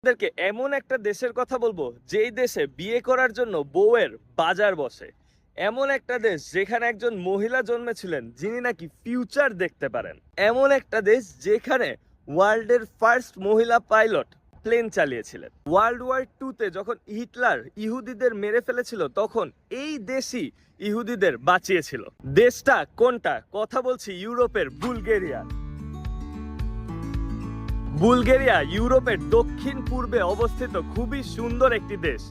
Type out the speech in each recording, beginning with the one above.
আপনাদেরকে এমন একটা দেশের কথা বলবো যেই দেশে বিয়ে করার জন্য বউয়ের বাজার বসে। এমন একটা দেশ যেখানে একজন মহিলা জন্মেছিলেন যিনি নাকি ফিউচার দেখতে পারেন। এমন একটা দেশ যেখানে ওয়ার্ল্ডের ফার্স্ট মহিলা পাইলট প্লেন চালিয়েছিলেন। ওয়ার্ল্ড ওয়ার 2-তে যখন হিটলার ইহুদিদের মেরে ফেলেছিল তখন এই দেশই ইহুদিদের বাঁচিয়েছিল। দেশটা কোনটা? কথা বলছি ইউরোপের বুলগেরিয়া। বুলগেরিয়া ইউরোপের দক্ষিণ পূর্বে অবস্থিত খুবই সুন্দর একটি দেশ।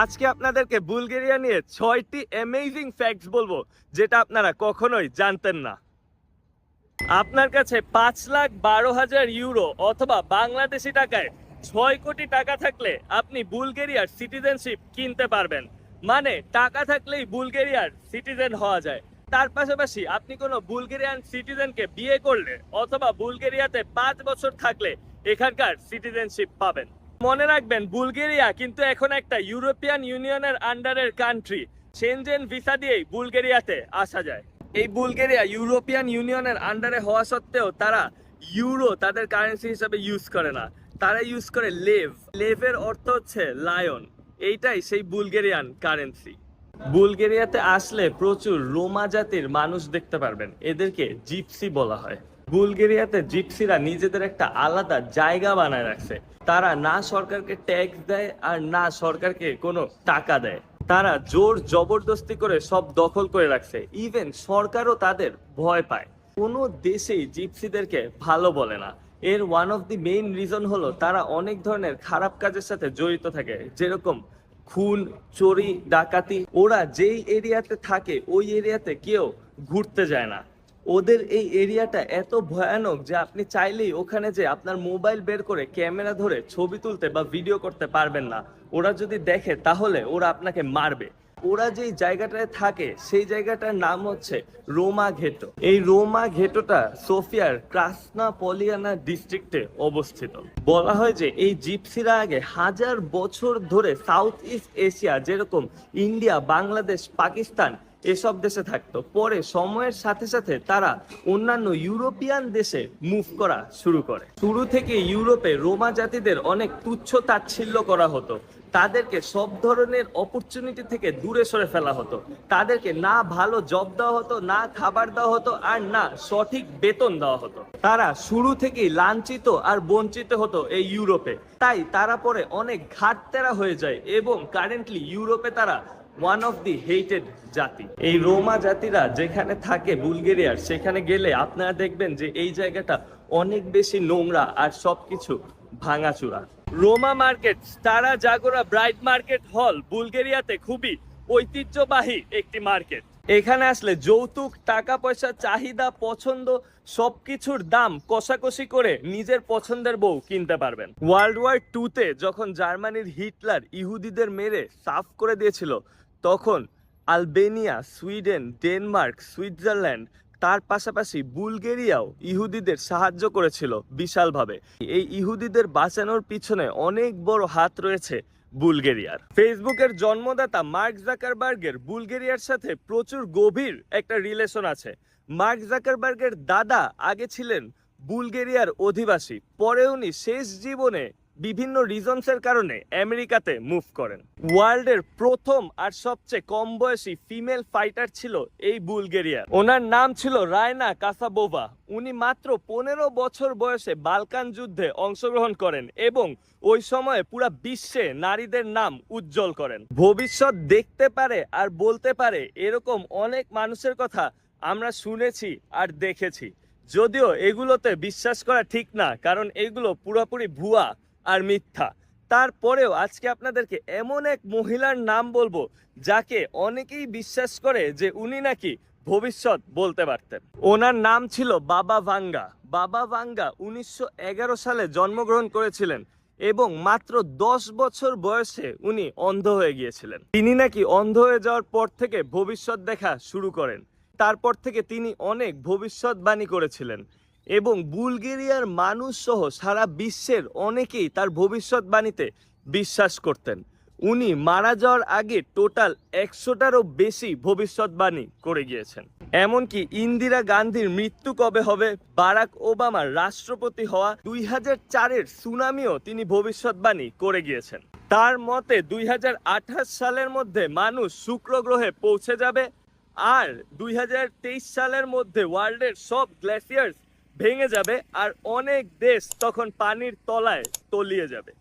আজকে আপনাদেরকে বুলগেরিয়া নিয়ে 6টি অ্যামেজিং ফ্যাক্টস বলবো যেটা আপনারা কখনোই জানতেন না। আপনার কাছে 5,12,000 ইউরো অথবা বাংলাদেশি টাকায় 6 কোটি টাকা থাকলে আপনি বুলগেরিয়ার সিটিজেনশিপ কিনতে পারবেন। মানে টাকা থাকলেই বুলগেরিয়ার সিটিজেন হওয়া যায়। তার পাশাপাশি আপনি কোনো বুলগেরিয়ান সিটিজেনকে বিয়ে করলে অথবা বুলগেরিয়াতে 5 বছর থাকলে এখানকার সিটিজেনশিপ পাবেন। মনে রাখবেন বুলগেরিয়া কিন্তু এখন একটা ইউরোপিয়ান ইউনিয়নের আন্ডারের কান্ট্রি। সেনজেন ভিসা দিয়েই বুলগেরিয়াতে আসা যায়। এই বুলগেরিয়া ইউরোপিয়ান ইউনিয়নের আন্ডারে হওয়া সত্ত্বেও তারা ইউরো তাদের কারেন্সি হিসাবে ইউজ করে না। তারা ইউজ করে লেভ। লেভের অর্থ হচ্ছে লায়ন। এইটাই সেই বুলগেরিয়ান কারেন্সি। বুলগেরিয়াতে আসলে প্রচুর রোমা জাতির মানুষ দেখতে পারবেন। এদেরকে জিপসি বলা হয়। বুলগেরিয়াতে জিপসিরা নিজেদের একটা আলাদা জায়গা বানায় রাখছে। তারা না সরকারকে ট্যাক্স দেয় আর না সরকারকে কোনো টাকা দেয়। তারা জোর জবরদস্তি করে সব দখল করে রাখছে। ইভেন সরকারও তাদের ভয় পায়। কোনো দেশেই জিপসিদেরকে ভালো বলে না। এর one of the main reason হলো তারা অনেক ধরনের খারাপ কাজের সাথে জড়িত থাকে, যেরকম খুন, চুরি, ডাকাতি। ওরা যেই এরিয়াতে থাকে ওই এরিয়াতে কেউ ঘুরতে যায় না। ওদের এই এরিয়াটা এত ভয়ানক যে আপনি চাইলেই ওখানে যে আপনার মোবাইল বের করে ক্যামেরা ধরে ছবি তুলতে বা ভিডিও করতে পারবেন না। ওরা যদি দেখে তাহলে ওরা আপনাকে মারবে। ওরা যেই জায়গাটায় থাকে সেই জায়গাটার নাম হচ্ছে রোমা ঘেটো। এই রোমা ঘেটোটা সোফিয়ার ক্রাসনা পলিয়ানা ডিস্ট্রিক্টে অবস্থিত। বলা হয় যে এই জিপসিরা আগে 1000 বছর ধরে সাউথ ইস্ট এশিয়া যেরকম ইন্ডিয়া, বাংলাদেশ, পাকিস্তান এসব দেশে থাকতো। পরে সময়ের সাথে সাথে তারা অন্যান্য ইউরোপিয়ান দেশে মুভ করা শুরু করে। শুরু থেকে ইউরোপে রোমা জাতিদের অনেক তুচ্ছ তাচ্ছিল্য করা হতো। তাদেরকে সব ধরনের অপরচুনিটি থেকে দূরে সরে ফেলা হতো। তাদেরকে না ভালো জব দেওয়া হতো, না খাবার দেওয়া হতো, আর না সঠিক বেতন দেওয়া হতো। তারা শুরু থেকেই লাঞ্ছিত আর বঞ্চিত হতো এই ইউরোপে। তাই তারা পরে অনেক ঘাটতেরা হয়ে যায় এবং কারেন্টলি ইউরোপে তারা ওয়ান অফ দি হেটেড জাতি। এই রোমা জাতিরা যেখানে থাকে বুলগেরিয়ার, সেখানে গেলে আপনারা দেখবেন যে এই জায়গাটা অনেক বেশি নোংরা আর সবকিছু ভাঙাচুরা। রোমা মার্কেট, স্টারা জাগোরা ব্রাইট মার্কেট হল বুলগেরিয়াতে খুবই ঐতিহ্যবাহী একটি মার্কেট। এখানে আসলে যৌতুক, টাকা পয়সা, চাহিদা, পছন্দ সবকিছুর দাম কষাকষি করে নিজের পছন্দের বউ কিনতে পারবেন। ওয়ার্ল্ড ওয়ার 2-তে যখন জার্মানির হিটলার ইহুদিদের মেরে সাফ করে দিয়েছিল তখন আলবেনিয়া, সুইডেন, ডেনমার্ক, সুইজারল্যান্ড, তার পাশাপাশি বুলগেরিয়াও ইহুদিদের সাহায্য করেছিল বিশালভাবে। এই ইহুদিদের বাঁচানোর পিছনে অনেক বড় হাত রয়েছে বুলগেরিয়ার। ফেসবুকের জন্মদাতা মার্ক জাকারবার্গের বুলগেরিয়ার সাথে প্রচুর গভীর একটা রিলেশন আছে। মার্ক জাকারবার্গের দাদা আগে ছিলেন বুলগেরিয়ার অধিবাসী। পরে উনি শেষ জীবনে বিভিন্ন রিজনসের কারণে আমেরিকাতে মুভ করেন। ওয়ার্ল্ডের প্রথম আর সবচেয়ে কম বয়সী ফিমেল ফাইটার ছিল এই বুলগেরিয়ার। ওনার নাম ছিল রায়না কাসাবোভা। উনি মাত্র 15 বছর বয়সে বালকান যুদ্ধে অংশগ্রহণ করেন এবং ওই সময়ে পুরো বিশ্বে নারীদের নাম উজ্জ্বল করেন। ভবিষ্যৎ দেখতে পারে আর বলতে পারে এরকম অনেক মানুষের কথা আমরা শুনেছি আর দেখেছি। যদিও এগুলোতে বিশ্বাস করা ঠিক না, কারণ এগুলো পুরোপুরি ভুয়া আর মিথ্যা। তারপরেও আজকে আপনাদেরকে এমন এক মহিলার নাম বলবো যাকে অনেকেই বিশ্বাস করে যে উনি নাকি ভবিষ্যৎ বলতে পারতেন। ওনার নাম ছিল বাবা ভাঙ্গা। বাবা ভাঙ্গা 1911 সালে জন্মগ্রহণ করেছিলেন এবং মাত্র 10 বছর বয়সে উনি অন্ধ হয়ে গিয়েছিলেন। তিনি নাকি অন্ধ হয়ে যাওয়ার পর থেকে ভবিষ্যৎ দেখা শুরু করেন। তারপর থেকে তিনি অনেক ভবিষ্যৎবাণী করেছিলেন এবং বুলগেরিয়ার মানুষ সহ সারা বিশ্বের অনেকেই তার ভবিষ্যৎবাণীতে বিশ্বাস করতেন। উনি মারা যাওয়ার আগে টোটাল 100টারও বেশি ভবিষ্যৎবাণী করে গিয়েছেন। এমনকি ইন্দিরা গান্ধীর মৃত্যু কবে হবে, বারাক ওবামার রাষ্ট্রপতি হওয়া, 2004-এর সুনামিও তিনি ভবিষ্যৎবাণী করে গিয়েছেন। তার মতে 2028 সালের মধ্যে মানুষ শুক্র গ্রহে পৌঁছে যাবে, আর 2023 সালের মধ্যে ওয়ার্ল্ডের সব গ্লেসিয়ার্স ভেঙে যাবে, আর অনেক দেশ তখন পানির তলায় তলিয়ে যাবে।